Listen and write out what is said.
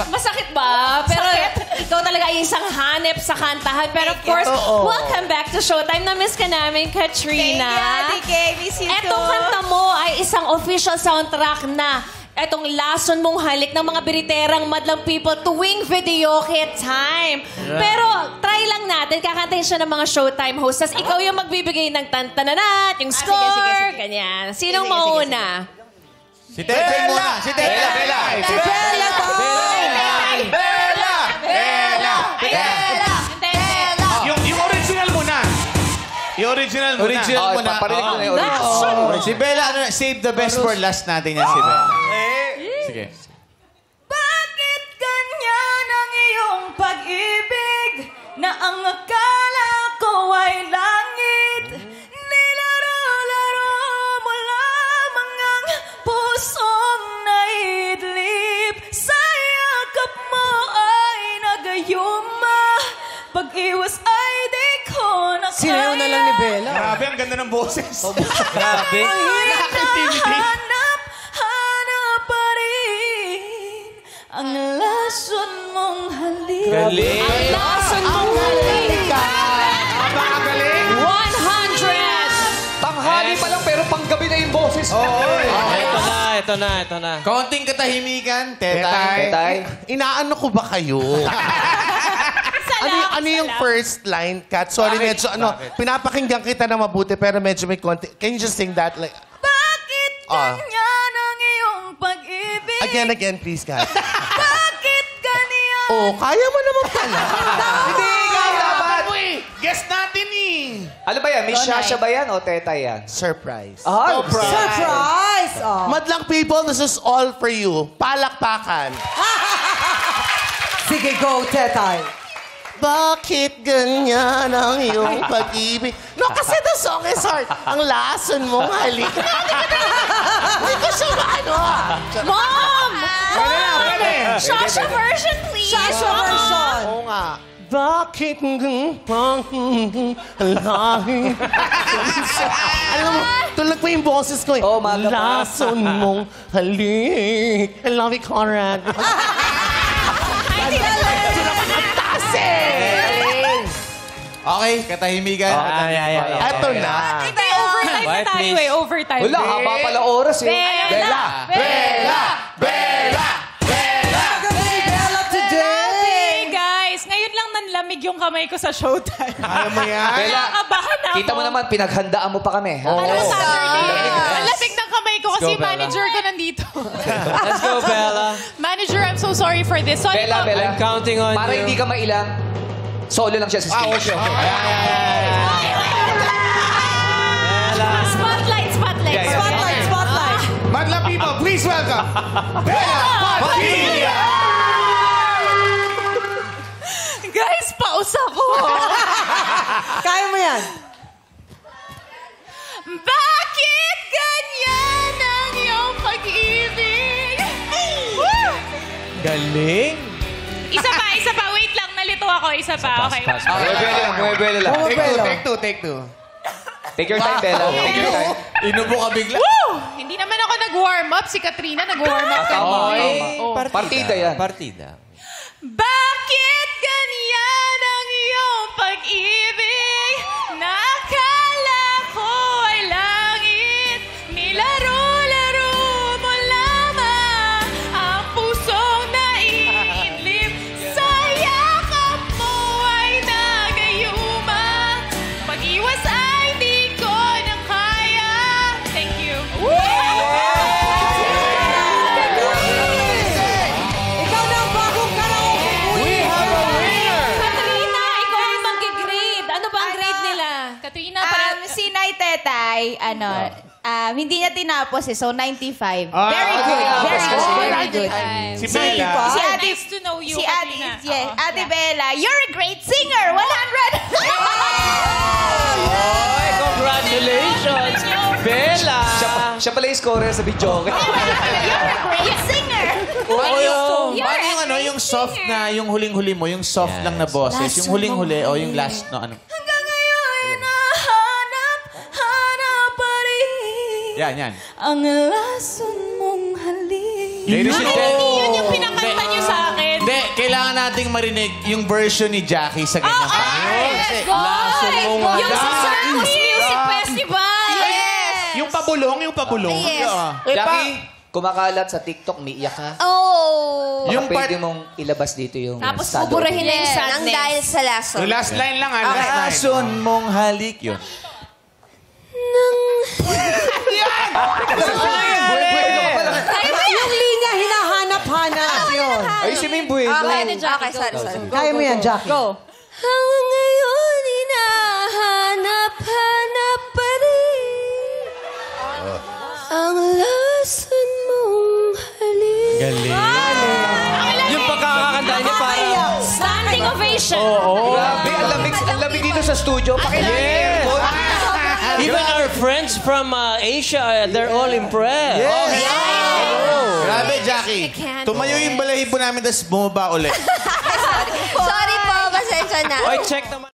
Masakit ba? Pero ikaw talaga ay isang hanep sa kantahan. Pero of course, welcome back to Showtime. Na-miss ka namin, Katrina. Thank you, miss you too. Etong kanta mo ay isang official soundtrack na etong lason mong halik ng mga biriterang madlang people tuwing video hit time. Pero try lang natin, kakantahin siya ng mga Showtime hosts. Tas ikaw yung magbibigay ng tantananat, yung score, sige. Ganyan. Sinong mauna? Si Teteng muna. Si Teteng. Bella! Yung original muna. Yung original muna. Original muna. Paparinig ko na yung original. Si Bella, save the best for last natin yan si Bella. Sige. Bakit ganyan ang iyong pag-ibig na ang akala ko ay langit? Nilaro-laro mo lamang ang pusong naidlip. Sa yakap mo ay nagayuma. Pag-iwas ay di ko na kaya. Sinayaw na lang ni Bella. Grabe, ang ganda ng boses. Grabe. Hanap pa rin ang lason mong halik. Galing. Ang lason mong halik. Napakagaling. 100! Tanghali pa lang pero panggabi na yung boses. Ito na. Kaunting katahimikan, Tetay. Tetay. Inaano ko ba kayo? Ano yung first line, Kat? Sorry, medyo, pinapakinggan kita na mabuti, pero medyo may konti. Can you just sing that? Like, Bakit ganyan ang iyong pag-ibig? again, please, Kat. Bakit ganyan? Oh, kaya mo naman pala. Hindi, ikaw dapat. Guess natin eh. Ano ba yan? Miss Shasha ba yan o Tetay yan? Surprise. Surprise! Oh. Madlang people, this is all for you. Palakpakan. Sige, go, Tetay. Bakit ganyan ang iyong pag-ibig? No, kasi the song is hard. Ang lason mong halik. Hindi ko siya maano. Mom! Pwede. Shasha version, please! Shasha version. Oo nga. Bakit langit? Alam mo, tulad pa yung boses ko eh. Oh, maga pa. Lason mong halik. I love you, Conrad. Okay, katahimikan. Eto na. Hindi, overtime na tayo eh. Overtime. Wala, haba pala oras eh. Bella! Magaling, Bella, today. Hey guys, ngayon lang nanlamig yung kamay ko sa Showtime. Ayaw mo yan? Bella, Nakabahan ako. kita mo naman, pinaghandaan mo pa kami. Ha? Alam mo, Saturday. Ang lasig ng kamay ko kasi Let's go, Bella. manager ko nandito. Let's go, Bella. Manager, I'm so sorry for this. Sorry po. Bella. I'm counting on Para you. hindi ka mailang, solo lang siya sa stage. Spotlight. Spotlight. Madlang people, please welcome Bella Padilla! Guys, pausa ko. Kaya mo yan. Bakit ganyan ang iyong pag-ibig? Woo! Galing. Isa pa. Wait lang, nalito ako. Isa pa, okay. Muebele lang. Take two. Take your time, Bella. Take your time. Inubo ka bigla. Woo! Hindi naman ako nag-warm up. Si Katrina nag-warm up. Tama. Oh. Partida yan. Partida. Bakit ganyan ang iyong pag-ibig? Nakala ko ay langit. Nilaro-laro mo lamang ang pusong naidlip. Sa yakap mo ay nagayuma. Pag-iwas ay di ko na kaya. Thank you. Ikaw na ang bagong karaoke queen. Katrina, ikaw ang mag-grade. Ano ba ang grade nila? Katrina, Si Nay Tetay, hindi niya tinapos eh, so 95. Ah, Very good. Very good. Si Bella. Si Ate, Nice to know you, si Ate, Katrina. yes, Ate Bella, you're a great singer. 100. Congratulations, Bella. Siya pala yung scorer sa video. You're a great singer. Paano yung yung soft na, yung huling-huli mo, yung soft lang na boses, yung huling-huli o yung last no ano. Hanggang ngayon, hanap pa rin Yan. ang lason mong halik. Ladies and Ay, hindi yun yung pinakanta niyo sa nating marinig yung version ni Jackie sa ganyang Let's go! Yung sa Circus Music Festival! Yung pabulong. Jackie, kumakalat sa TikTok, miiyak ka. Oh! Yung Baka part, pwede mong ilabas dito yung Tapos estado. buburahin na yung Nang sadness. dahil sa lason. Yung last line lang, last line. lason mong halik yun. Yung linya, hinahanap-hanap yun. Ayusin mo yung buwelo. Okay, sorry. Kaya mo yan, Jackie. Go. Hanggang ngayon, hinahanap-hanap pa rin ang lason mong halik. Yung pagkakakanta niya parang... Standing ovation! Grabe, ang lamig dito sa studio. Pakilala mo. Even our friends from Asia, they're all impressed. Grabe, Jackie. Tumayo yung balahibo namin, tapos bumaba ulit. Sorry po, pasensya na. Oy, check naman.